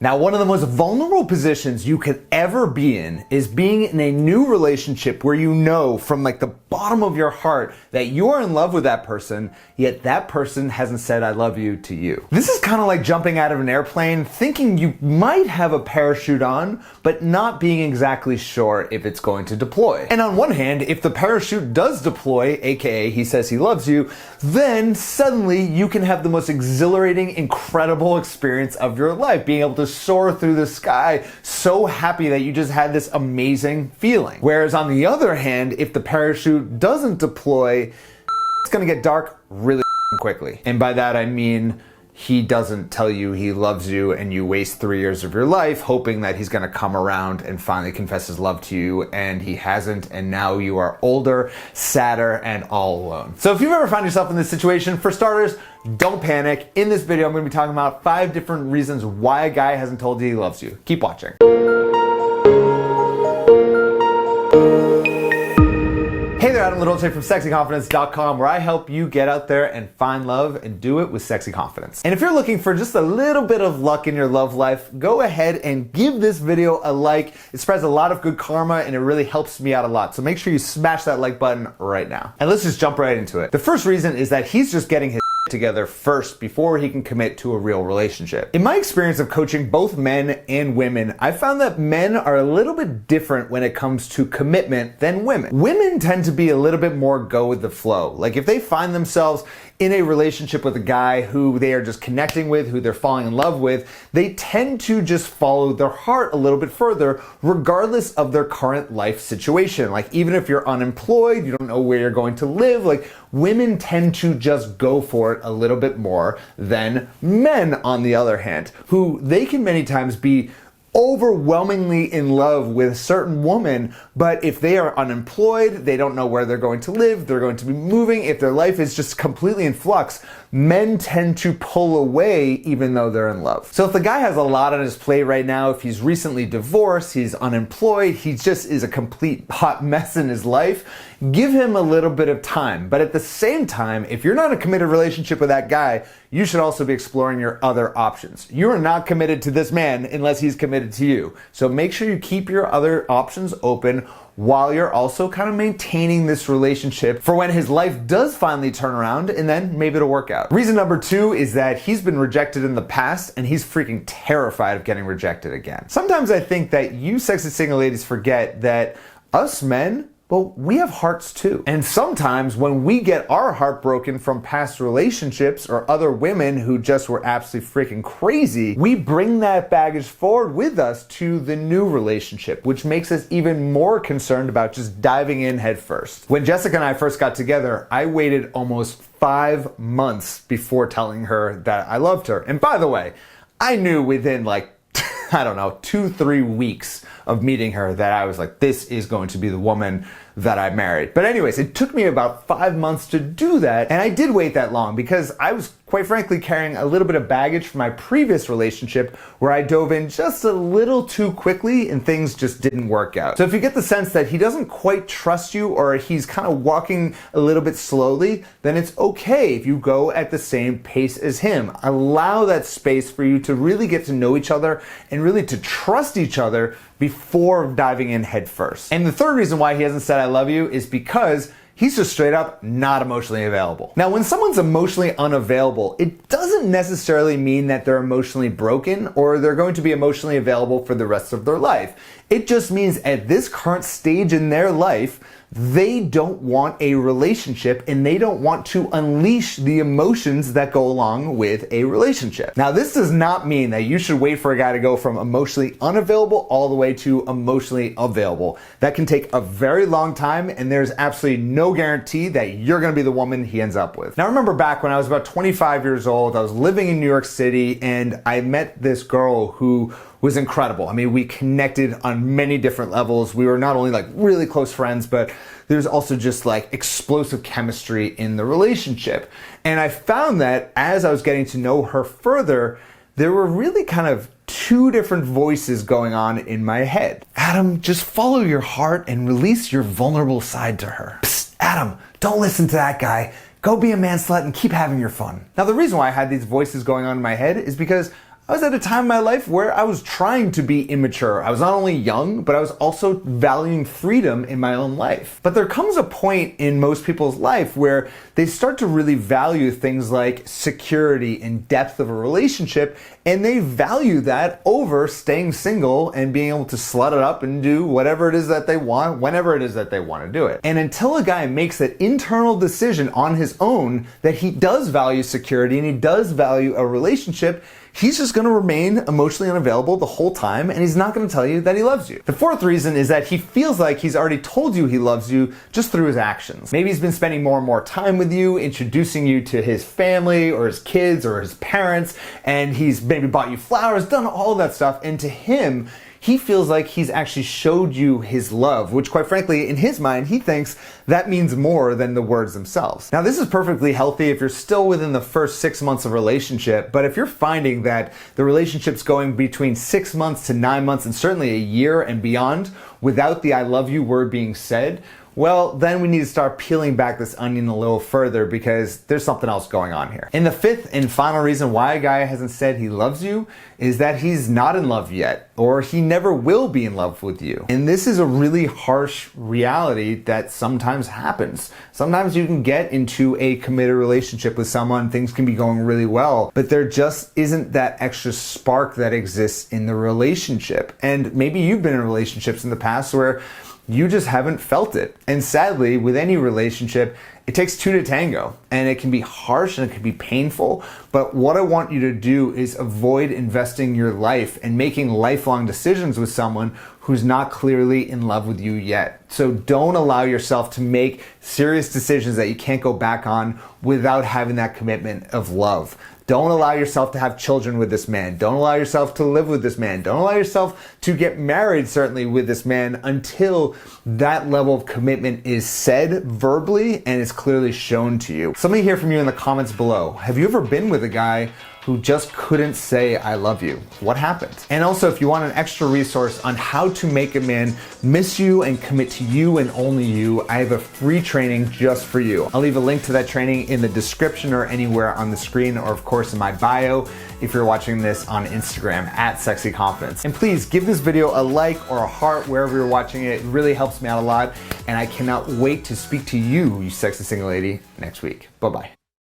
Now, one of the most vulnerable positions you could ever be in is being in a new relationship where you know from like the bottom of your heart that you are in love with that person, yet that person hasn't said I love you to you. This is kind of like jumping out of an airplane, thinking you might have a parachute on, but not being exactly sure if it's going to deploy. And on one hand, if the parachute does deploy, aka he says he loves you, then suddenly you can have the most exhilarating, incredible experience of your life, being able to soar through the sky, so happy that you just had this amazing feeling. Whereas on the other hand, if the parachute doesn't deploy, it's gonna get dark really quickly. And by that I mean he doesn't tell you he loves you and you waste 3 years of your life hoping that he's gonna come around and finally confess his love to you, and he hasn't, and now you are older, sadder, and all alone. So if you've ever found yourself in this situation, for starters, don't panic. In this video, I'm gonna be talking about 5 different reasons why a guy hasn't told you he loves you. Keep watching. Hey there, Adam Little from sexyconfidence.com, where I help you get out there and find love and do it with sexy confidence. And if you're looking for just a little bit of luck in your love life, go ahead and give this video a like. It spreads a lot of good karma and it really helps me out a lot. So make sure you smash that like button right now. And let's just jump right into it. The first reason is that he's just getting his together first before he can commit to a real relationship. In my experience of coaching both men and women, I found that men are a little bit different when it comes to commitment than women. Women tend to be a little bit more go with the flow. Like if they find themselves in a relationship with a guy who they are just connecting with, who they're falling in love with, they tend to just follow their heart a little bit further, regardless of their current life situation. Like even if you're unemployed, you don't know where you're going to live, like women tend to just go for it a little bit more than men, on the other hand, who they can many times be overwhelmingly in love with a certain woman, but if they are unemployed, they don't know where they're going to live, they're going to be moving, if their life is just completely in flux, men tend to pull away even though they're in love. So if the guy has a lot on his plate right now, if he's recently divorced, he's unemployed, he just is a complete hot mess in his life, give him a little bit of time. But at the same time, if you're not in a committed relationship with that guy, you should also be exploring your other options. You are not committed to this man unless he's committed to you. So make sure you keep your other options open while you're also kind of maintaining this relationship for when his life does finally turn around, and then maybe it'll work out. Reason number 2 is that he's been rejected in the past and he's freaking terrified of getting rejected again. Sometimes I think that you sexy single ladies forget that us men, well, we have hearts too. And sometimes when we get our heart broken from past relationships or other women who just were absolutely freaking crazy, we bring that baggage forward with us to the new relationship, which makes us even more concerned about just diving in head first. When Jessica and I first got together, I waited almost 5 months before telling her that I loved her. And by the way, I knew within like I don't know, 2-3 weeks of meeting her that I was like, this is going to be the woman that I married. But anyways, it took me about 5 months to do that, and I did wait that long because I was quite frankly carrying a little bit of baggage from my previous relationship where I dove in just a little too quickly and things just didn't work out. So if you get the sense that he doesn't quite trust you or he's kind of walking a little bit slowly, then it's okay if you go at the same pace as him. Allow that space for you to really get to know each other and really to trust each other before diving in head first. And the third reason why he hasn't said I love you is because he's just straight up not emotionally available. Now, when someone's emotionally unavailable, it doesn't necessarily mean that they're emotionally broken or they're going to be emotionally available for the rest of their life. It just means at this current stage in their life, they don't want a relationship and they don't want to unleash the emotions that go along with a relationship. Now, this does not mean that you should wait for a guy to go from emotionally unavailable all the way to emotionally available. That can take a very long time, and there's absolutely no guarantee that you're gonna be the woman he ends up with. Now, I remember back when I was about 25 years old, I was living in New York City and I met this girl who was incredible. I mean, we connected on many different levels. We were not only like really close friends, but there's also just like explosive chemistry in the relationship. And I found that as I was getting to know her further, there were really kind of 2 different voices going on in my head. Adam, just follow your heart and release your vulnerable side to her. Psst, Adam, don't listen to that guy. Go be a man slut and keep having your fun. Now, the reason why I had these voices going on in my head is because I was at a time in my life where I was trying to be immature. I was not only young, but I was also valuing freedom in my own life. But there comes a point in most people's life where they start to really value things like security and depth of a relationship, and they value that over staying single and being able to slut it up and do whatever it is that they want, whenever it is that they want to do it. And until a guy makes that internal decision on his own that he does value security and he does value a relationship, he's just going to remain emotionally unavailable the whole time, and he's not going to tell you that he loves you. The fourth reason is that he feels like he's already told you he loves you just through his actions. Maybe he's been spending more and more time with you, introducing you to his family or his kids or his parents, and he's maybe bought you flowers, done all of that stuff, and to him, he feels like he's actually showed you his love, which quite frankly, in his mind, he thinks that means more than the words themselves. Now, this is perfectly healthy if you're still within the first 6 months of relationship, but if you're finding that the relationship's going between 6 months to 9 months and certainly a year and beyond without the I love you word being said, well, then we need to start peeling back this onion a little further because there's something else going on here. And the fifth and final reason why a guy hasn't said he loves you is that he's not in love yet, or he never will be in love with you. And this is a really harsh reality that sometimes happens. Sometimes you can get into a committed relationship with someone, things can be going really well, but there just isn't that extra spark that exists in the relationship. And maybe you've been in relationships in the past where you just haven't felt it. And sadly, with any relationship, it takes two to tango, and it can be harsh and it can be painful. But what I want you to do is avoid investing your life and making lifelong decisions with someone who's not clearly in love with you yet. So don't allow yourself to make serious decisions that you can't go back on without having that commitment of love. Don't allow yourself to have children with this man. Don't allow yourself to live with this man. Don't allow yourself to get married, certainly, with this man until that level of commitment is said verbally and is clearly shown to you. So let me hear from you in the comments below. Have you ever been with a guy who just couldn't say I love you? What happened? And also, if you want an extra resource on how to make a man miss you and commit to you and only you, I have a free training just for you. I'll leave a link to that training in the description or anywhere on the screen, or of course in my bio if you're watching this on Instagram at Sexy Confidence. And please give this video a like or a heart wherever you're watching it. It really helps me out a lot, and I cannot wait to speak to you, you sexy single lady, next week. Bye-bye.